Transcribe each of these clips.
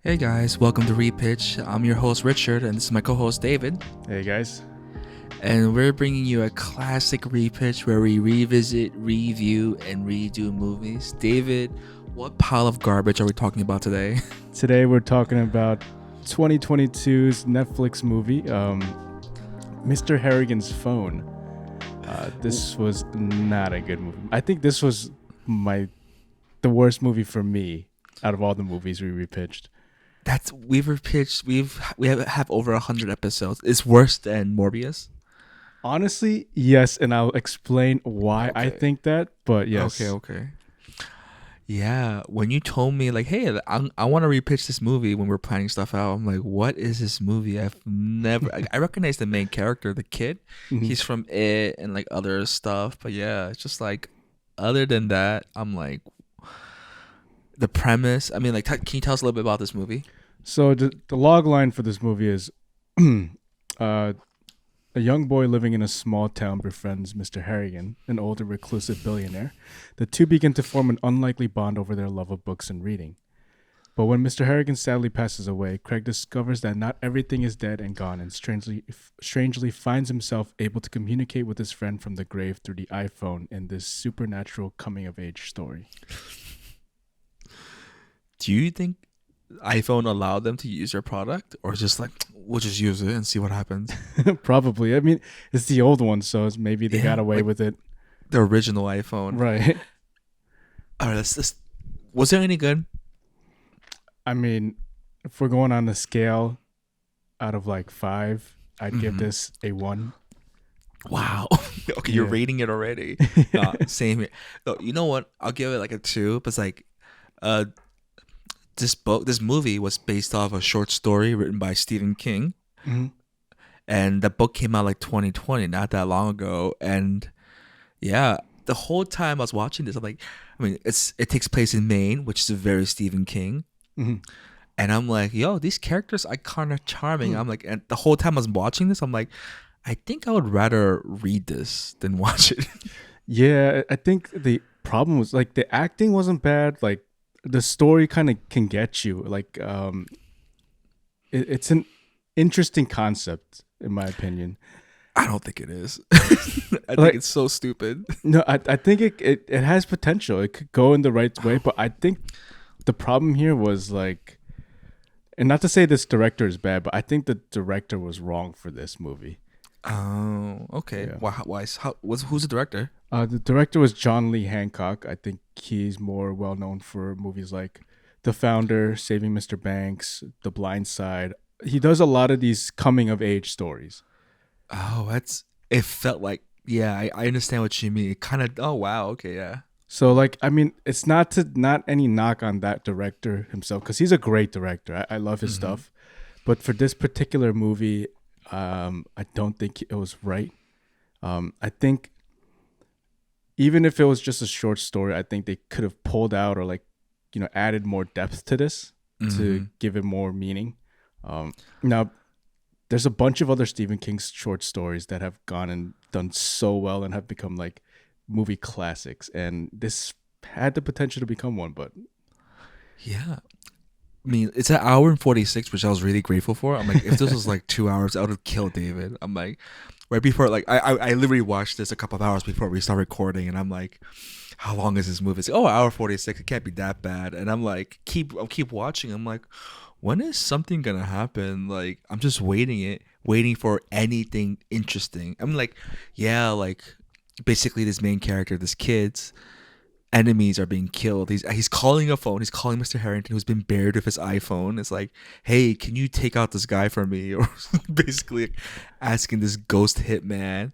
Hey guys, welcome to Repitch. I'm your host Richard, and this is my co-host David. Hey guys. And we're bringing you a classic repitch where we revisit, review, and redo movies. David, what pile of garbage are we talking about today? Today we're talking about 2022's Netflix movie, Mr. Harrigan's Phone. This was not a good movie. I think this was the worst movie for me out of all the movies we repitched. We've repitched. We have over 100 episodes. It's worse than Morbius. Honestly, yes, and I'll explain why I think that. But yes. Okay. Yeah, when you told me like, hey, I want to repitch this movie when we're planning stuff out, I'm like, what is this movie? I recognize the main character, the kid. Mm-hmm. He's from It and like other stuff, but yeah, it's just like, other than that, I'm like, the premise. I mean, like, can you tell us a little bit about this movie? So the log line for this movie is, a young boy living in a small town befriends Mr. Harrigan, an older reclusive billionaire. The two begin to form an unlikely bond over their love of books and reading. But when Mr. Harrigan sadly passes away, Craig discovers that not everything is dead and gone, and strangely finds himself able to communicate with his friend from the grave through the iPhone in this supernatural coming-of-age story. Do you think iPhone allowed them to use their product, or just like, we'll just use it and see what happens? Probably. I mean, it's the old one, so maybe they got away with it. The original iPhone. Right. All right, was there any good? I mean, if we're going on the scale out of like 5, I'd give this a 1. Wow. Okay, you're rating it already. Same here. No, you know what? I'll give it like a 2. But it's like, this movie was based off a short story written by Stephen King, and the book came out like 2020, not that long ago. And yeah, the whole time I was watching this, I'm like, I mean, it takes place in Maine, which is a very Stephen King. And I'm like, yo, these characters are kind of charming. I'm like, and the whole time I was watching this, I'm like, I think I would rather read this than watch it. Yeah, I think the problem was like the acting wasn't bad. Like the story kind of can get you. Like it's an interesting concept in my opinion. I don't think it is. I think it's so stupid. No, I think it has potential. It could go in the right way, but I think the problem here was like, and not to say this director is bad, but I think the director was wrong for this movie. Oh, okay. Yeah. Why? Who's the director? The director was John Lee Hancock. I think he's more well known for movies like The Founder, Saving Mr. Banks, The Blind Side. He does a lot of these coming of age stories. Oh, it felt like, yeah, I understand what you mean. It kind of, oh wow, okay, yeah. So like, I mean, it's not any knock on that director himself, because he's a great director. I love his stuff. But for this particular movie, I don't think it was right. I think even if it was just a short story, I think they could have pulled out or like, added more depth to this to give it more meaning. Now, there's a bunch of other Stephen King short stories that have gone and done so well and have become like movie classics, and this had the potential to become one. But yeah, I mean, it's an hour and 46, which I was really grateful for. I'm like, if this was like 2 hours, I would have killed David. I'm like, right before, like, I literally watched this a couple of hours before we start recording, and I'm like, how long is this movie? It's like, oh, hour 46. It can't be that bad. And I'm like, keep watching. I'm like, when is something gonna happen? Like, I'm just waiting for anything interesting. I'm like, yeah, like, basically this main character, this kid's enemies are being killed. He's calling a phone. He's calling Mr. Harrington, who's been buried with his iPhone. It's like, hey, can you take out this guy for me? Or basically asking this ghost hitman.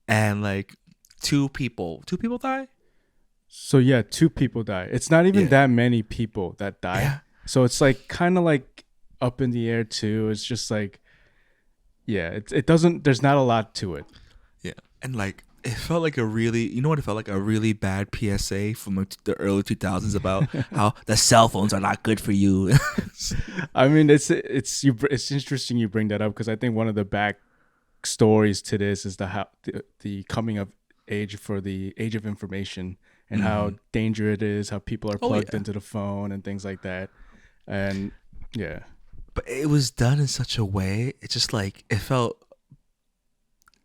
And like two people die. So yeah, 2 people die. It's not even that many people that die. Yeah. So it's like kind of like up in the air too. It's just like, yeah, it doesn't. There's not a lot to it. Yeah, and like, it felt like a really, it felt like a really bad PSA from like the early 2000s about how the cell phones are not good for you. I mean, it's interesting you bring that up, because I think one of the back stories to this is the coming of age for the age of information, and how dangerous it is, how people are plugged into the phone and things like that. And Yeah. but it was done in such a way. It just like it felt.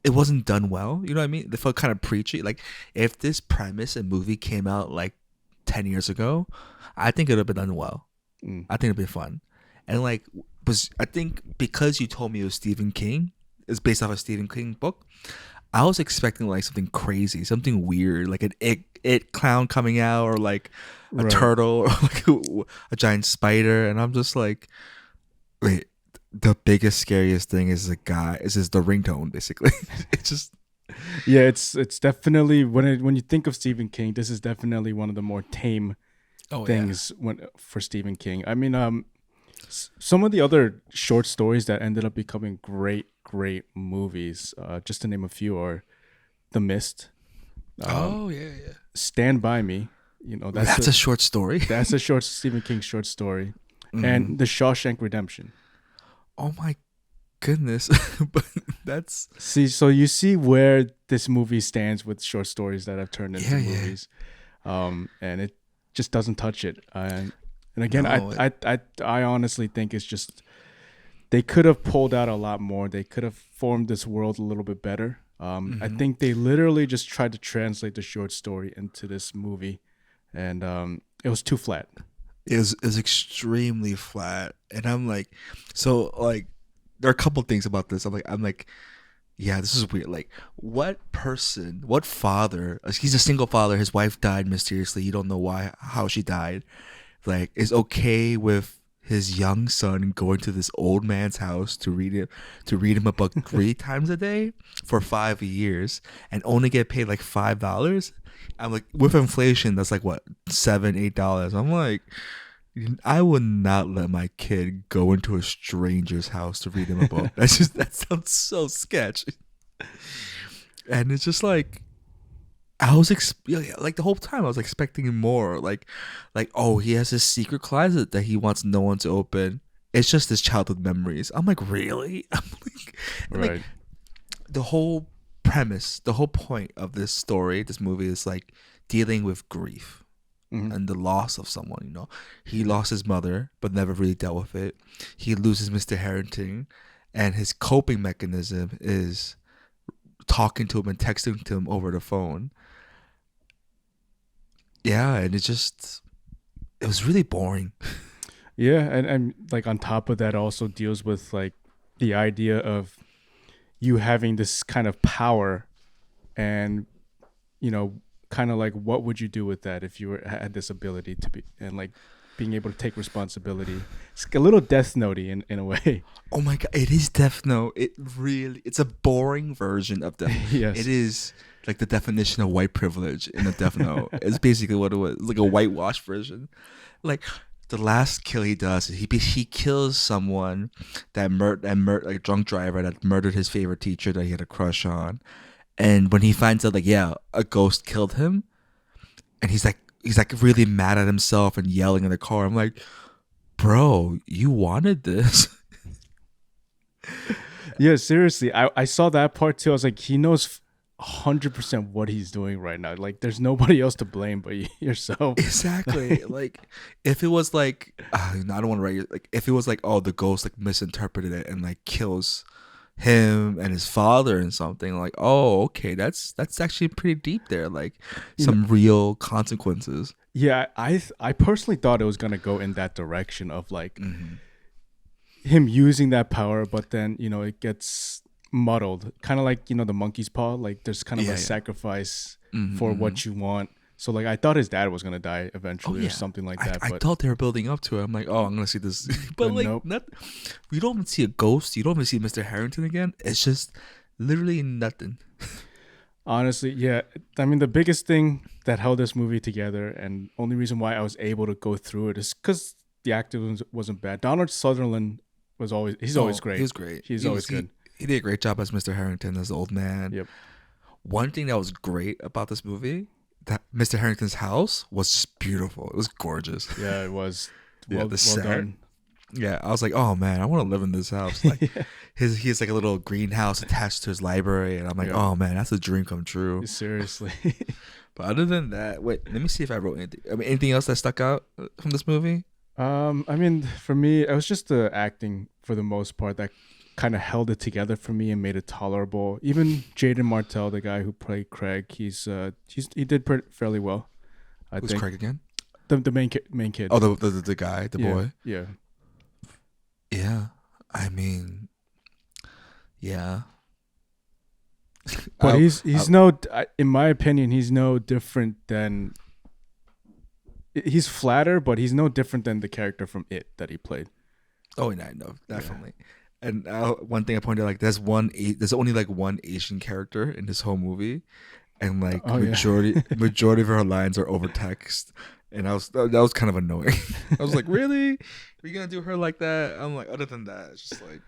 It wasn't done well. You know what I mean? It felt kind of preachy. Like if this premise and movie came out like 10 years ago, I think it would have been done well. Mm. I think it'd be fun. And like was I think because you told me it was Stephen King, it's based off a Stephen King book. I was expecting like something crazy, something weird, like an it clown coming out, or like a Right. turtle, or like a giant spider, and I'm just like, wait, the biggest scariest thing is the guy is the ringtone basically. It's just Yeah, it's definitely when you think of Stephen King, this is definitely one of the more tame things for Stephen King. I mean, some of the other short stories that ended up becoming great movies, just to name a few, are The Mist, yeah. Stand By Me. That's a short story. That's a short Stephen King short story, Mhm. and The Shawshank Redemption. Oh my goodness. But that's So you see where this movie stands with short stories that have turned into Yeah. movies, and it just doesn't touch it. And again, No, I honestly think it's just they could have pulled out a lot more. They could have formed this world a little bit better. I think they literally just tried to translate the short story into this movie, and it was too flat. is extremely flat, and I'm like, so like there are a couple things about this. I'm like, yeah, this is weird. Like, what father? He's a single father. His wife died mysteriously. You don't know how she died. Like, is okay with his young son going to this old man's house to read him a book 3 times a day for 5 years and only get paid like $5. I'm like, with inflation, that's like what, $7-8. I'm like, I would not let my kid go into a stranger's house to read him a book. That sounds so sketch. And it's just like, like the whole time I was expecting more. Like, oh, he has this secret closet that he wants no one to open. It's just his childhood memories. I'm like, really? I'm like, and Right. like the whole premise, the whole point of this movie is like dealing with grief and the loss of someone. He lost his mother, but never really dealt with it. He loses Mr. Harrington, and his coping mechanism is talking to him and texting to him over the phone. Yeah, and it was really boring. Yeah, and like on top of that, also deals with like the idea of you having this kind of power, and kind of like what would you do with that if you had this ability to be, and like being able to take responsibility. It's a little Death Note-y in a way. Oh my god, it is Death Note. It's a boring version of Death Note. Yes. It is like the definition of white privilege in a Death Note. It's basically what it was. It's like a whitewashed version. Like the last kill he does, he kills someone that like a drunk driver that murdered his favorite teacher that he had a crush on. And when he finds out, like, yeah, a ghost killed him, and he's like really mad at himself and yelling in the car. I'm like, bro, you wanted this. Yeah, seriously. I saw that part too. I was like, he knows 100% what he's doing right now. Like, there's nobody else to blame but yourself. Exactly. Like, if it was like, I don't want to write it. Like, if it was like, oh, the ghost like misinterpreted it and like kills him and his father and something, like, oh, okay, that's actually pretty deep there. Like, some real consequences. Yeah, I personally thought it was gonna go in that direction of like him using that power, but then it gets muddled, kind of like the monkey's paw. Like, there's kind of a sacrifice for what you want. So like, I thought his dad was gonna die eventually or something like that. I thought they were building up to it. I'm like, oh, I'm gonna see this, but like, nope. We don't even see a ghost. You don't even see Mr. Harrington again. It's just literally nothing. Honestly, yeah. I mean, the biggest thing that held this movie together, and only reason why I was able to go through it, is because the acting wasn't bad. Donald Sutherland he's always great. He was great. He's always good. He did a great job as Mr. Harrington, as the old man. Yep. One thing that was great about this movie, that Mr. Harrington's house was just beautiful. It was gorgeous. Yeah, it was. Well Well done. Yeah, I was like, oh man, I want to live in this house. Like, he has like a little greenhouse attached to his library, and I'm like, oh man, that's a dream come true. Seriously. But other than that, wait, let me see if I wrote anything. I mean, anything else that stuck out from this movie? I mean, for me, it was just the acting for the most part that kind of held it together for me and made it tolerable. Even Jaden Martell, the guy who played Craig, he did fairly well, I Who's think. Craig again? The main kid. Oh, the guy, the Yeah, boy. yeah. Yeah, I mean, yeah. But I he's no, in my opinion, he's no different than he's flatter, but he's no different than the character from It that he played. oh, yeah, no, Yeah. definitely. And one thing I pointed out, like, there's only like one Asian character in this whole movie, and like Oh yeah. majority of her lines are over text, and that was kind of annoying. I was like, really, are you gonna do her like that? I'm like, other than that, it's just like,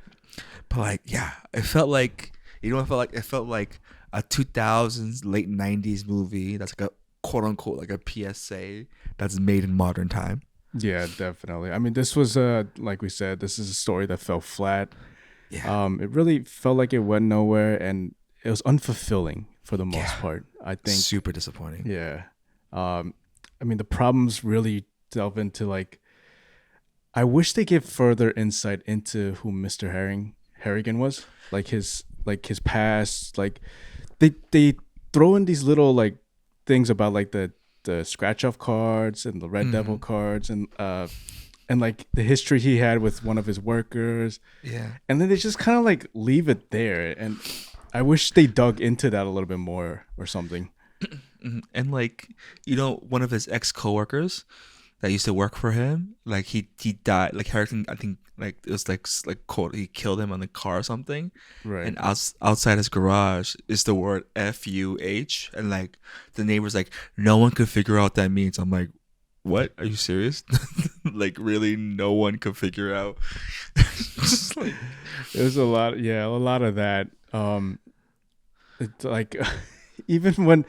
but like, yeah, it felt like, it felt like a 2000s late 90s movie that's like a quote unquote like a PSA that's made in modern time. Yeah, definitely. I mean, this was like we said, this is a story that fell flat. Yeah, It really felt like it went nowhere, and it was unfulfilling for the most yeah, part. I think. super disappointing. Yeah. Um, I mean, the problems really delve into like. I wish they give further insight into who Mr. Harrigan was, like his past. Like they throw in these little like things about like the scratch off cards and the Red Devil Hmm. cards and like the history he had with one of his workers, Yeah. and then they just kind of like leave it there. And I wish they dug into that a little bit more or something. Mhm. And like, one of his ex coworkers that used to work for him, like he died. Like Harrison, I think like it was like quote, he killed him on the car or something. Right. And outside his garage is the word FUH, and like the neighbors like no one could figure out what that means. I'm like, what? Are you serious? Like really, no one could figure out. Just like, It was a lot, yeah, a lot of that. It's like even when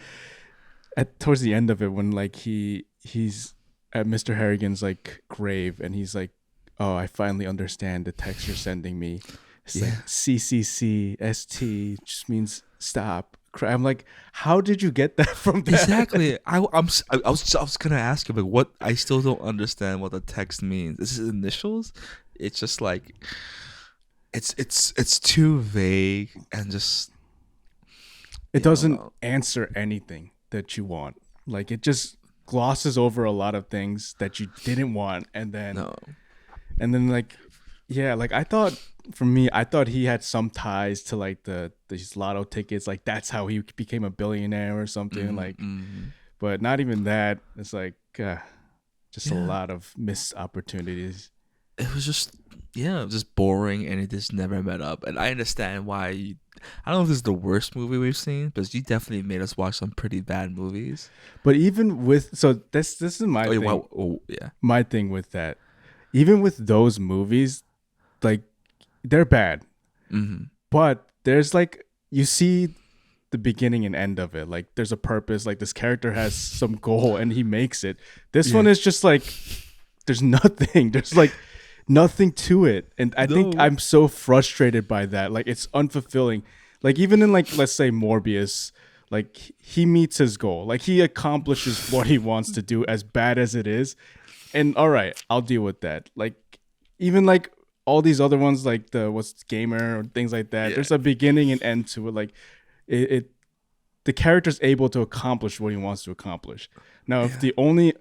at towards the end of it, when like he's at Mr. Harrigan's like grave, and he's like, "Oh, I finally understand the text you're sending me." It's yeah. like CCCST just means stop. I'm like, how did you get that from that? Exactly. I was gonna ask you, like, what? I still don't understand what the text means. This is initials. It's just like it's too vague and just It I don't doesn't know. answer anything that you want. Like it just glosses over a lot of things that you didn't want, No. and then like yeah, like I thought for me, I thought he had some ties to like these lotto tickets, like that's how he became a billionaire or something, like, Mm-hmm. but not even that. It's like just a Yeah. lot of missed opportunities. It was just yeah, it was just boring and it just never met up. And I understand why I don't know if this is the worst movie we've seen, but you definitely made us watch some pretty bad movies. But even with so this is my Oh, yeah, thing. wow. Oh, yeah. My thing with that, even with those movies, like they're bad, Mm-hmm. but there's like you see the beginning and end of it. Like there's a purpose. Like this character has some goal and he makes it. This one Yeah. is just like there's nothing. There's like nothing to it. And I think No. I'm so frustrated by that. Like it's unfulfilling. Like even in like let's say Morbius, like he meets his goal. Like he accomplishes what he wants to do as bad as it is. And all right, I'll deal with that. Like even like all these other ones like the what's gamer or things like that. Yeah. There's a beginning and end to it. Like it the character's able to accomplish what he wants to accomplish. Now, if Yeah. the only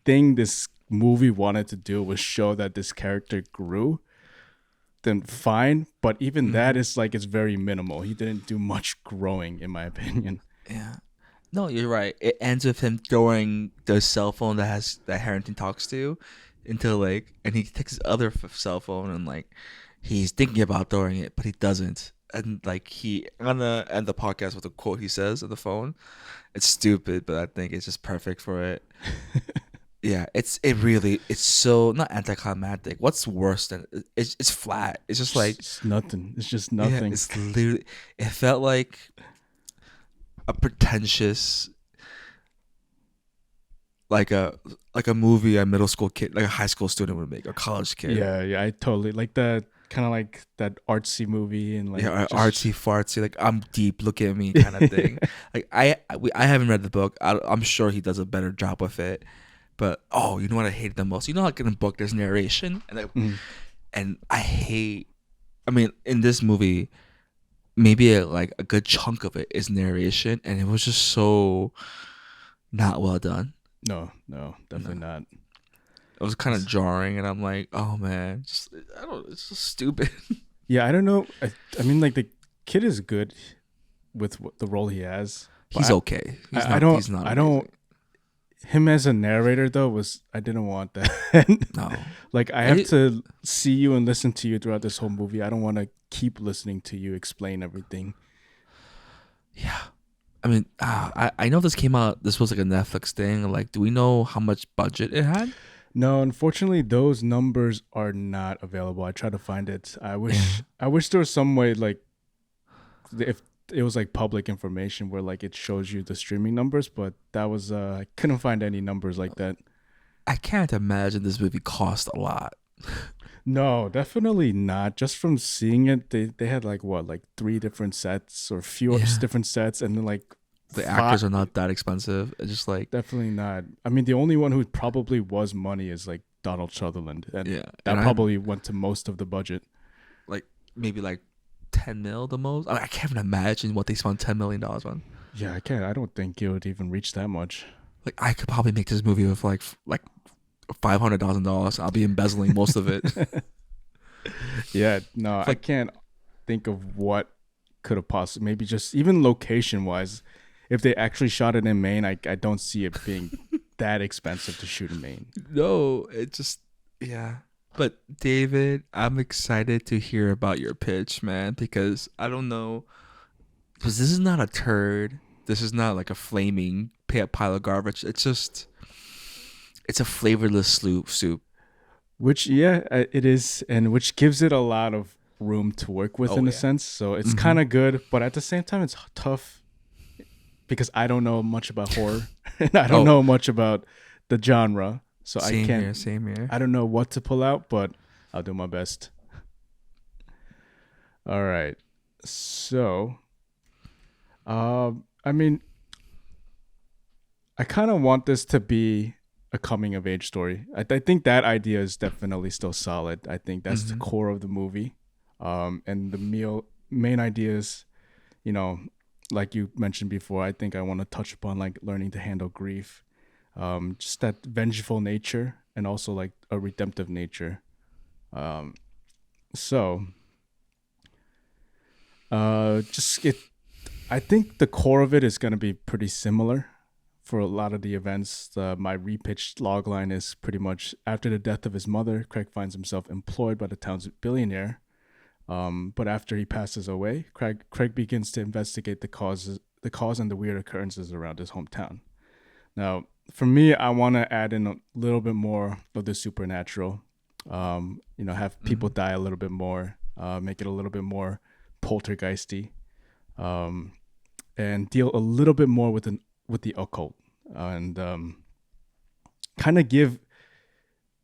thing this movie wanted to do was show that this character grew, then fine. But even that Mhm. is like it's very minimal. He didn't do much growing, in my opinion. Yeah. No, you're right. It ends with him throwing the cell phone that Harrington talks to into like, and he takes his other cell phone and like he's thinking about throwing it, but he doesn't. And like he gonna end the podcast with a quote he says on the phone. It's stupid, but I think it's just perfect for it. Yeah, it's so not anticlimactic. What's worse than it's flat. It's just like It's nothing. It's just yeah, nothing. it's literally. It felt like a pretentious like a movie a middle school kid, like a high school student would make, a college kid. Yeah, yeah, I totally like the kind of like that artsy movie and like Yeah, just, artsy fartsy, like I'm deep, look at me kind of thing. Like I haven't read the book. I'm sure he does a better job with it, But oh, you know what I hated the most? You know, like in a book, there's narration, Mm. and I hate. I mean, in this movie, maybe like a good chunk of it is narration, and it was just so not well done. No, no, No, definitely not. it was kind of jarring, and I'm like, oh man, just I don't. It's just stupid. Yeah, I don't know. I mean, like the kid is good with the role he has, He's but okay. I don't, He's not I don't. amazing. Him as a narrator though was I didn't want that. No. Like I have to see you and listen to you throughout this whole movie. I don't want to keep listening to you explain everything. Yeah. I mean, I know this came out. This was like a Netflix thing. Like, do we know how much budget it had? No, unfortunately, those numbers are not available. I tried to find it. Yeah. I wish there was some way like if it was like public information where like it shows you the streaming numbers, but that was I couldn't find any numbers like that. I can't imagine this movie cost a lot. No, definitely not. Just from seeing it, they had like what, like three different sets or few Yeah. different sets, and then like The five. actors are not that expensive. It's just like, Definitely not. I mean, the only one who probably was money is like Donald Sutherland, and yeah. that And probably went to most of the budget. like maybe like 10 mil the most. I mean, I can't even imagine what they spent $10 million on. Yeah, I can't. I don't think it would even reach that much. Like, I could probably make this movie with like $500,000. I'll be embezzling most of it. Yeah, no, I Like, can't think of what could have possibly. Maybe just even location wise, if they actually shot it in Maine, I don't see it being that expensive to shoot in Maine. no, it just, yeah. But David, I'm excited to hear about your pitch, man, because I don't know, because this is not a turd. This is not like a flaming pile of garbage. It's a flavorless soup. Which, yeah, it is, and which gives it a lot of room to work with Oh in a yeah. sense. So it's Mm-hmm. kind of good, but at the same time, it's tough because I don't know much about horror and I don't Oh, know much about the genre. So I same can't, here, same here. I don't know what to pull out, but I'll do my best. All right. So, I mean, I kind of want this to be a coming of age story. I think that idea is definitely still solid. I think that's the Mm-hmm. core of the movie. And the main ideas, you know, like you mentioned before, I think I want to touch upon like learning to handle grief, just that vengeful nature, and also like a redemptive nature. Um, so, just it. I think the core of it is going to be pretty similar for a lot of the events. My repitched logline is pretty much after the death of his mother, Craig finds himself employed by the town's billionaire. But after he passes away, Craig begins to investigate the cause and the weird occurrences around his hometown. Now, for me, I want to add in a little bit more of the supernatural. Have people die a little bit more, make it a little bit more poltergeisty, and deal a little bit more with the occult, and kind of give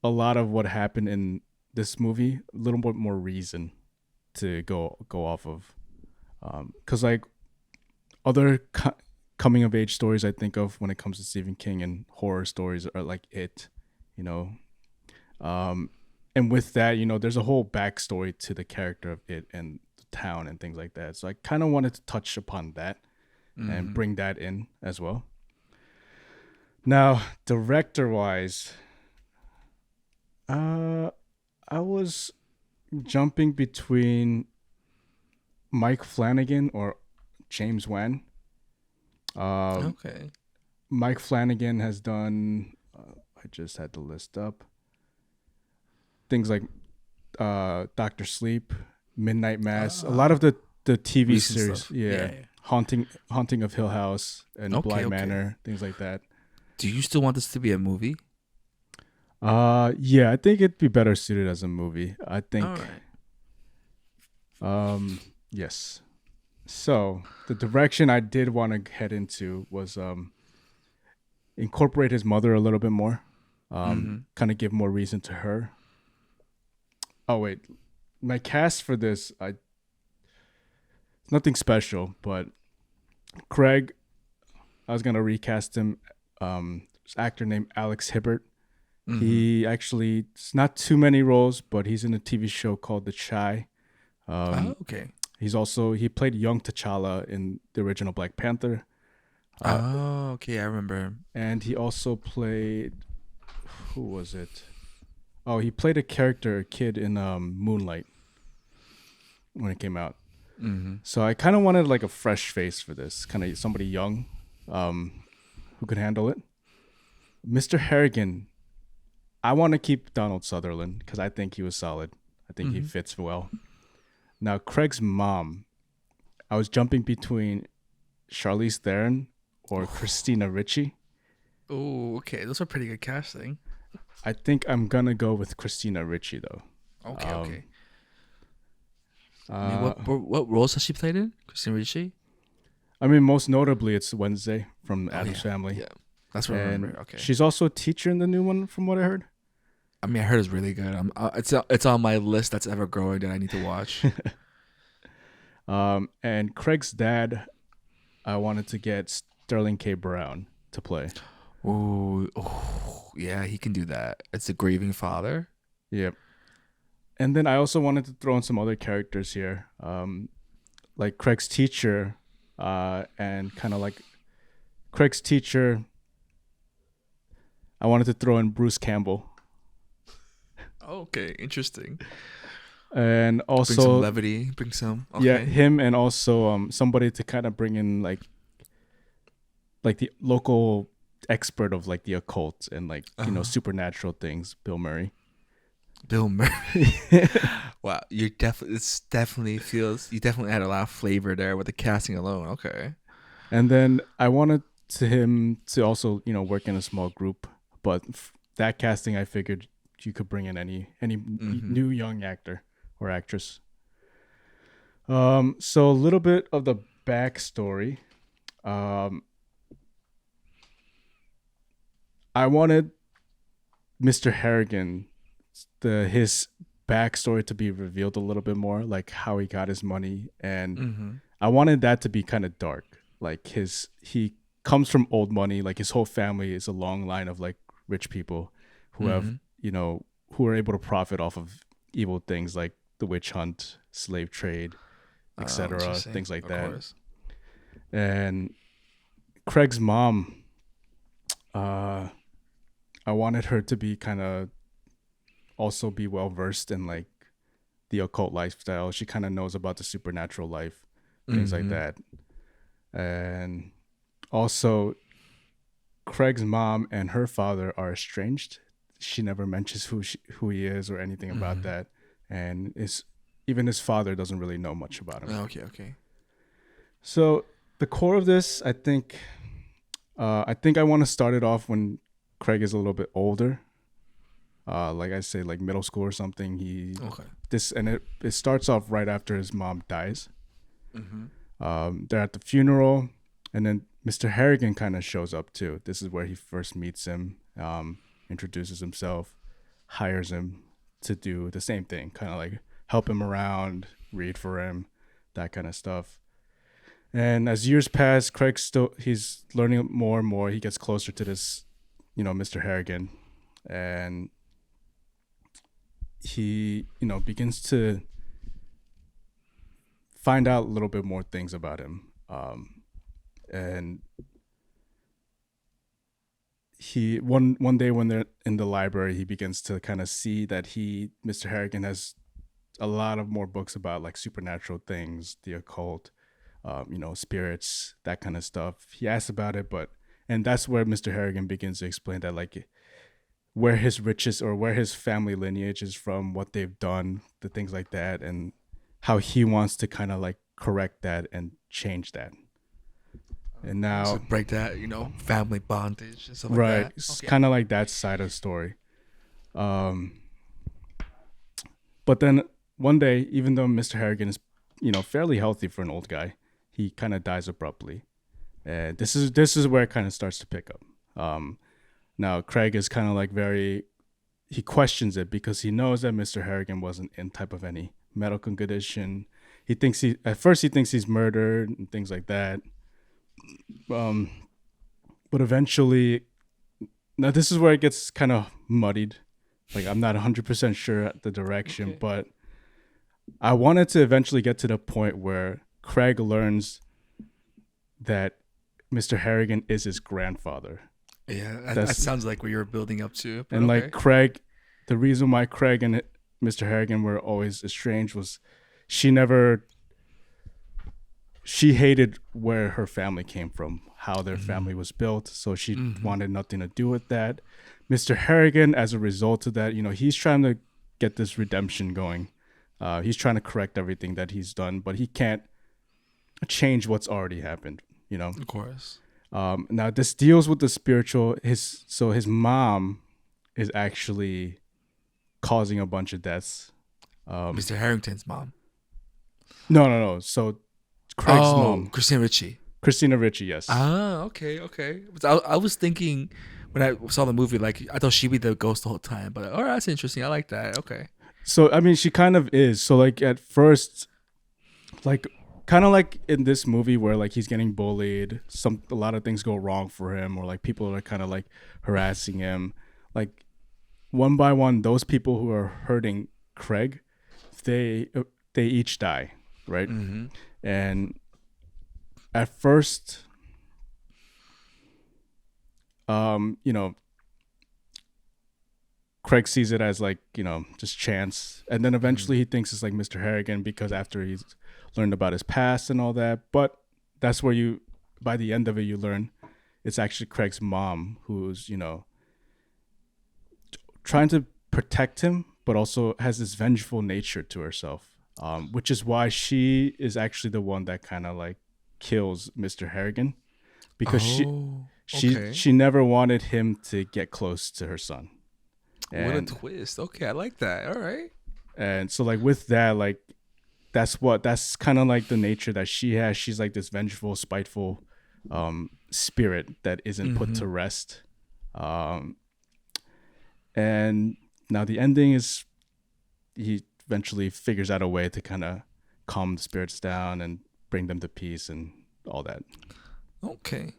a lot of what happened in this movie a little bit more reason to go off of, because like other coming of age stories I think of when it comes to Stephen King and horror stories are like It, you know, and with that, there's a whole backstory to the character of It and the town and things like that. So I kind of wanted to touch upon that and bring that in as well. Now, director wise, I was jumping between Mike Flanagan or James Wan. Okay. Mike Flanagan has done, I just had the list up, things like Doctor Sleep, Midnight Mass, a lot of the TV Recent series. stuff. Yeah. Haunting of Hill House and Okay, Bly okay. Manor, things like that. Do you still want this to be a movie? Yeah, I think it'd be better suited as a movie. I think. All right. Yes. So the direction I did want to head into was incorporate his mother a little bit more, kind of give more reason to her. Oh wait, my cast for this, nothing special, but Craig, I was gonna recast him, actor named Alex Hibbert. Mm-hmm. He actually, it's not too many roles, but he's in a TV show called The Chi. Oh, Um, okay. he played young T'Challa in the original Black Panther. Uh, Oh, okay. I remember. and he also played, who was it? Oh, he played a kid in Moonlight when it came out. Mm-hmm. So I kind of wanted like a fresh face for this, kind of somebody young, um, who could handle it. Mr. Harrigan, I want to keep Donald Sutherland because I think he was solid. I think he Mm-hmm. fits well. Now Craig's mom, I was jumping between Charlize Theron or Christina Ricci. Oh, okay. Those are pretty good casting. I think I'm gonna go with Christina Ricci though. Okay, Um, okay. I mean, uh, what roles has she played in? Christine Ricci? I mean, most notably, it's Wednesday from Oh Adam's yeah, Family, yeah. That's what I and remember. Okay. she's also a teacher in the new one, from what I heard. I mean, I heard it's really good. It's on my list that's ever growing that I need to watch. And Craig's dad, I wanted to get Sterling K. Brown to play. Ooh, oh, yeah, he can do that. It's a grieving father. Yep. And then I also wanted to throw in some other characters here, like Craig's teacher, and kind of like Craig's teacher. I wanted to throw in Bruce Campbell, Okay, interesting. and Bring some also levity. Bring some. yeah, Okay. him, and also somebody to kind of bring in like the local expert of like the occult and like supernatural things, Bill Murray. Bill Murray. Wow, it's definitely feels you definitely had a lot of flavor there with the casting alone. Okay. And then I wanted him to also, work in a small group, but that casting, I figured you could bring in any Mm-hmm. new young actor or actress. So a little bit of the backstory. Um, I wanted Mr. Harrigan, his backstory to be revealed a little bit more, like how he got his money, and Mm-hmm. I wanted that to be kind of dark. Like he comes from old money. Like his whole family is a long line of like rich people who have, Mm-hmm. who are able to profit off of evil things like the witch hunt, slave trade, etc., Interesting. things like Of that. course. And Craig's mom, uh, I wanted her to be kind of also be well versed in like the occult lifestyle. She kind of knows about the supernatural life, things like Mm-hmm. that. And also, Craig's mom and her father are estranged. She never mentions who he is or anything about Mm-hmm. that, and even his father doesn't really know much about him. Okay. Okay. So the core of this, I think I want to start it off when Craig is a little bit older. Like I say, like middle school or something. Okay. It starts off right after his mom dies. Mm-hmm. They're at the funeral, and then Mr. Harrigan kind of shows up too. This is where he first meets him, introduces himself, hires him to do the same thing, kind of like help him around, read for him, that kind of stuff. And as years pass, he's learning more and more. He gets closer to this, Mr. Harrigan, and he, begins to find out a little bit more things about him. And he one day when they're in the library, he begins to kind of see that Mr. Harrigan has a lot of more books about like supernatural things, the occult, spirits, that kind of stuff. He asks about it, and that's where Mr. Harrigan begins to explain that like where his riches or where his family lineage is from, what they've done, the things like that, and how he wants to kind of like correct that and change that. And So now, break that, family bondage and stuff like right, that. it's Okay. kind of like that side of the story. Um, but then one day, even though Mr. Harrigan is, fairly healthy for an old guy, he kind of dies abruptly, and this is where it kind of starts to pick up. Now Craig is kind of like he questions it because he knows that Mr. Harrigan wasn't in type of any medical condition. At first he thinks he's murdered and things like that. But eventually Now this is where it gets kind of muddied. Like I'm not 100% sure at the direction, Okay. but I wanted to eventually get to the point where Craig learns that Mr. Harrigan is his grandfather. Yeah, that That's sounds like what you're building up to. But and okay. like Craig, the reason why Craig and Mr. Harrigan were always estranged was she never she hated where her family came from, how their family was built, so she wanted nothing to do with that. Mr. Harrigan, as a result of that, he's trying to get this redemption going. He's trying to correct everything that he's done, but he can't change what's already happened. Of course. Now this deals with the spiritual. His mom is actually causing a bunch of deaths. Mr. Harrington's mom. No. So Craig's mom, Christina Ricci. Ricci, yes. Ah, okay. But I was thinking when I saw the movie, like I thought she'd be the ghost the whole time. But all right, that's interesting. I like that. Okay. So I mean, she kind of is. So like at first, like kind of like in this movie where like he's getting bullied, a lot of things go wrong for him, or like people are kind of like harassing him. Like one by one, those people who are hurting Craig, they each die, right? Mm-hmm. And at first, Craig sees it as like, just chance. And then eventually he thinks it's like Mr. Harrigan because after he's learned about his past and all that. But that's where by the end of it, you learn it's actually Craig's mom who's, trying to protect him, but also has this vengeful nature to herself, which is why she is actually the one that kind of like kills Mr. Harrigan because she never wanted him to get close to her son. What a twist. Okay, I like that. All right. And so like with that, like that's kind of like the nature that she has. She's like this vengeful, spiteful spirit that isn't put to rest. And now the ending is he eventually figures out a way to kind of calm the spirits down and bring them to peace and all that. Okay.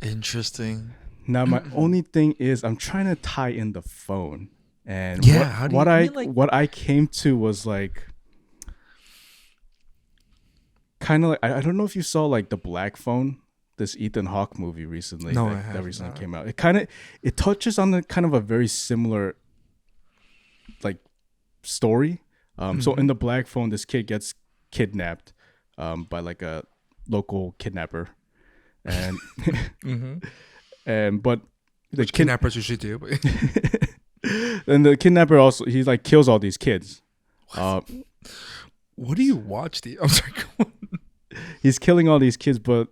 Interesting. Now my only thing is I'm trying to tie in the phone, and what I came to was like kind of like I don't know if you saw like the Black Phone, this Ethan Hawke movie recently. No, that recently came out. It touches on the kind of a very similar like story. So in the Black Phone, this kid gets kidnapped by like a local kidnapper, and but the kidnappers usually do. But and the kidnapper also he like kills all these kids. What do you watch? I'm sorry. He's killing all these kids, but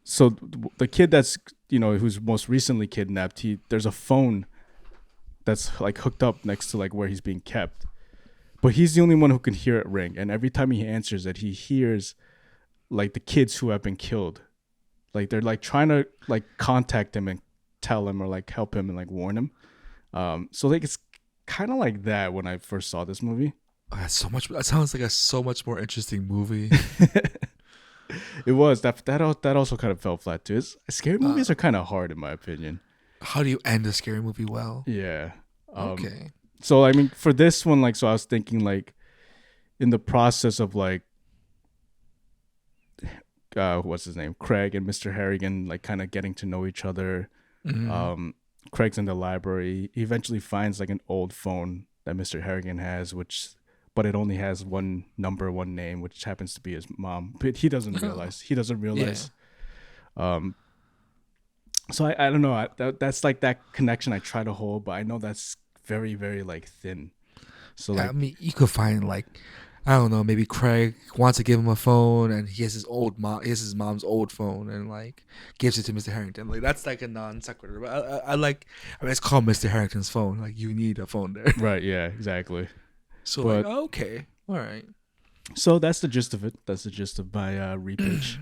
so the kid that's who's most recently kidnapped, there's a phone that's like hooked up next to like where he's being kept, but he's the only one who can hear it ring, and every time he answers it, he hears like the kids who have been killed. Like they're like trying to like contact him and tell him or like help him and like warn him. So like it's kind of like that when I first saw this movie. Oh, that's so much. That sounds like a so much more interesting movie. It was that also kind of fell flat too. Scary movies are kind of hard in my opinion. How do you end a scary movie well? Yeah. Okay. So I mean, for this one, like, so I was thinking like, in the process of like, what's his name, Craig and Mr. Harrigan, like kind of getting to know each other. Craig's in the library. He eventually finds like an old phone that Mr. Harrigan has, but it only has one number, one name, which happens to be his mom. But he doesn't realize. Yeah. So I don't know. That's like that connection I try to hold, but I know that's very, very like thin. So like, I mean, you could find like, I don't know, maybe Craig wants to give him a phone, and he has his mom's old phone, and like gives it to Mr. Harrington. Like that's like a non sequitur. But I mean, it's called Mr. Harrington's phone. Like you need a phone there. Right. Yeah. Exactly. So like, okay, all right. So that's the gist of it. That's the gist of my Repitch.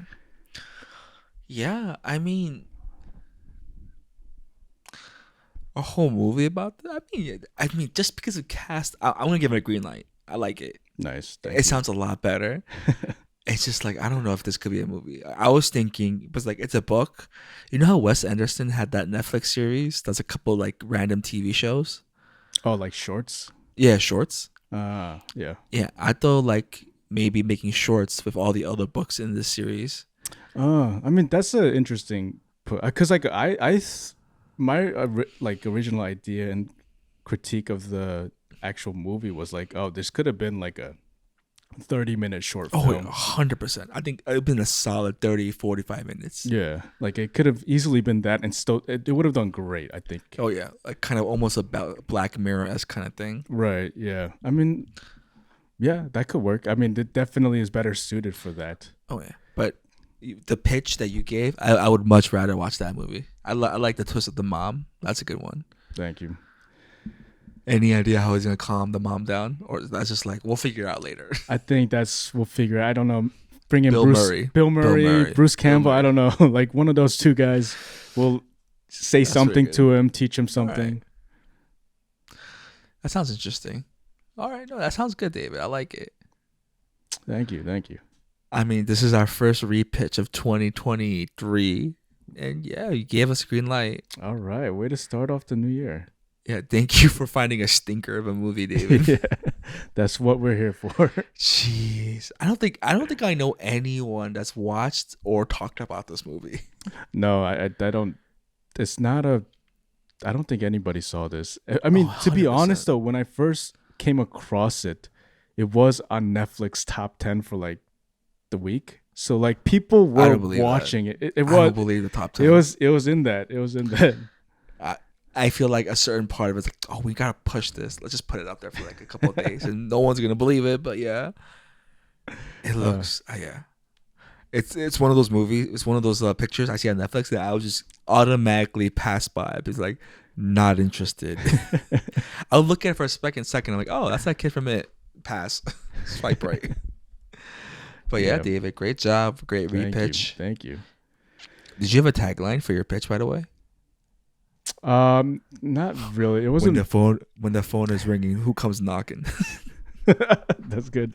Yeah, I mean, a whole movie about that. I mean, just because of cast, I'm gonna give it a green light. I like it. Nice. It sounds a lot better. it's just like I don't know if this could be a movie. I was thinking, but like it's a book. You know how Wes Anderson had that Netflix series? That's a couple like random TV shows. Oh, like shorts. Yeah, shorts. Yeah. Yeah, I thought like maybe making shorts with all the other books in this series. I mean that's an interesting because like my like original idea and critique of the actual movie was like, oh, this could have been like a 30-minute short film. 100%. I think it would have been a solid 30, 45 minutes. Yeah, like it could have easily been that, and still it would have done great, I think. Oh yeah, like kind of almost about Black Mirror-esque kind of thing. Right. Yeah. I mean, yeah, that could work. I mean, it definitely is better suited for that. Oh yeah, but the pitch that you gave, I would much rather watch that movie. I like the twist of the mom. That's a good one. Thank you. Any idea how he's gonna calm the mom down, or that's just like we'll figure it out later? I think we'll figure. I don't know. Bring in Bill Murray, Bruce Campbell. I don't know. Like one of those two guys will say something to him, teach him something. Right. That sounds interesting. All right, no, that sounds good, David. I like it. Thank you. I mean, this is our first repitch of 2023, and yeah, you gave us green light. All right, way to start off the new year. Yeah, thank you for finding a stinker of a movie, David. Yeah, that's what we're here for. Jeez, I don't think I know anyone that's watched or talked about this movie. No, I don't. It's not a. I don't think anybody saw this. I mean, to be honest though, when I first came across it, it was on Netflix top 10 for like the week. So like people were watching it. It was. I don't believe the top 10. It was in that. I feel like a certain part of it's like, oh, we gotta push this. Let's just put it out there for like a couple of days, and no one's gonna believe it. But yeah, it looks, yeah. It's one of those movies. It's one of those pictures I see on Netflix that I would just automatically pass by. It's like not interested. I'll look at it for a second. I'm like, oh, that's that kid from It. Pass. Swipe right. But yeah, David, great job. Great repitch. Thank you. Did you have a tagline for your pitch, by the way? Not really. It wasn't when the phone is ringing. Who comes knocking? That's good.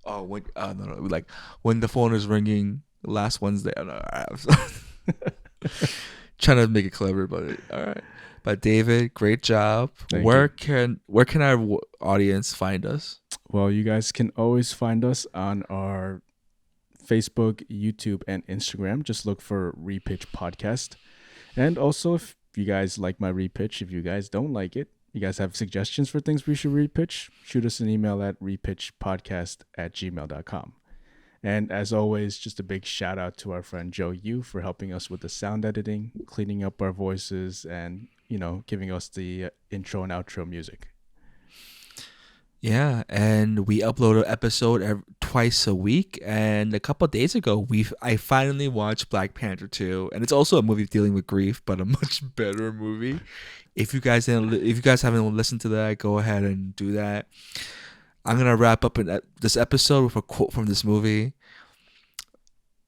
Oh, no, like when the phone is ringing last Wednesday. I don't know. Trying to make it clever, but all right. But David, great job. Where can our audience find us? Well, you guys can always find us on our Facebook, YouTube, and Instagram. Just look for Repitch Podcast. And also, if you guys like my repitch, if you guys don't like it, you guys have suggestions for things we should repitch, shoot us an email at repitchpodcast@gmail.com. And as always, just a big shout out to our friend Joe Yoo for helping us with the sound editing, cleaning up our voices, and, giving us the intro and outro music. Yeah, and we upload an episode twice a week. And a couple of days ago, I finally watched Black Panther 2, and it's also a movie dealing with grief, but a much better movie. If you guys haven't listened to that, go ahead and do that. I'm gonna wrap up this episode with a quote from this movie.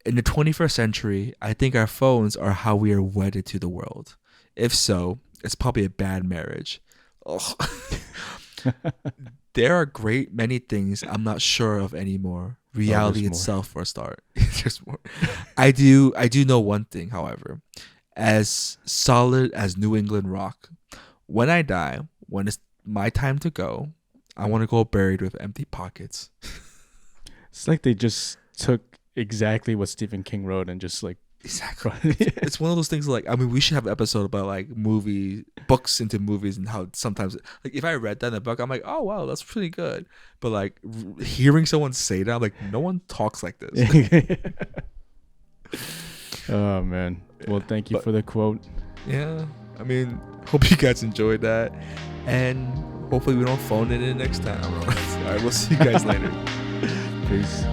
In the 21st century, I think our phones are how we are wedded to the world. If so, it's probably a bad marriage. Oh. There are many things I'm not sure of anymore. Reality itself, for a start. There's more. I do know one thing, however. As solid as New England rock, when I die, when it's my time to go, I want to go buried with empty pockets. It's like they just took exactly what Stephen King wrote and just like exactly. It's one of those things like, I mean, we should have an episode about like books into movies and how sometimes like if I read that in a book, I'm like, oh wow, that's pretty good. But like hearing someone say that, I'm like, no one talks like this. Oh man. Well, thank you for the quote. Yeah. I mean, hope you guys enjoyed that. And hopefully we don't phone it in next time. All right, we'll see you guys later. Peace.